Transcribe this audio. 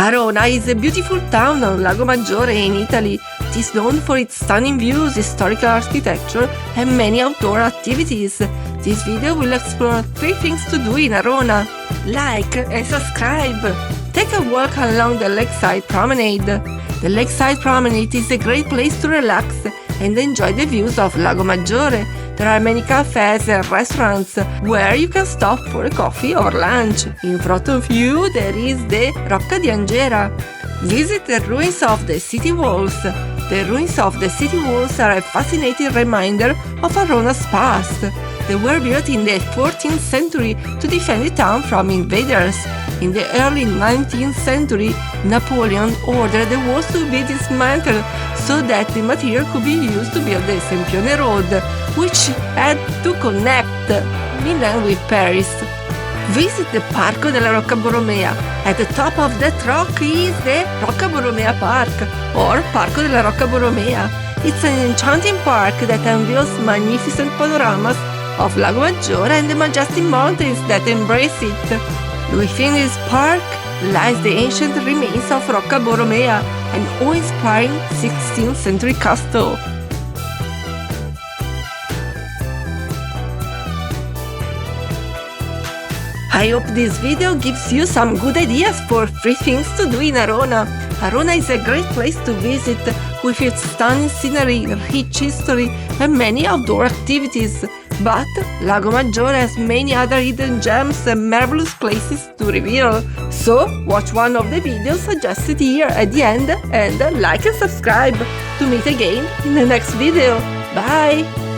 Arona is a beautiful town on Lago Maggiore in Italy. It is known for its stunning views, historical architecture, and many outdoor activities. This video will explore 3 things to do in Arona. Like and subscribe! Take a walk along the Lakeside Promenade. The Lakeside Promenade is a great place to relax and enjoy the views of Lago Maggiore. There are many cafes and restaurants where you can stop for a coffee or lunch. In front of you there is the Rocca di Angera. Visit the ruins of the city walls. The ruins of the city walls are a fascinating reminder of Arona's past. They were built in the 14th century to defend the town from invaders. In the early 19th century, Napoleon ordered the walls to be dismantled so that the material could be used to build the Sempione Road, which had to connect Milan with Paris. Visit the Parco della Rocca Borromeo. At the top of that rock is the Rocca Borromeo Park, or Parco della Rocca Borromeo. It's an enchanting park that unveils magnificent panoramas of Lago Maggiore and the majestic mountains that embrace it. Within this park lies the ancient remains of Rocca Borromeo, an awe-inspiring 16th century castle. I hope this video gives you some good ideas for 3 things to do in Arona. Arona is a great place to visit with its stunning scenery, rich history, and many outdoor activities. But Lago Maggiore has many other hidden gems and marvelous places to reveal. So watch one of the videos suggested here at the end and like and subscribe to meet again in the next video. Bye!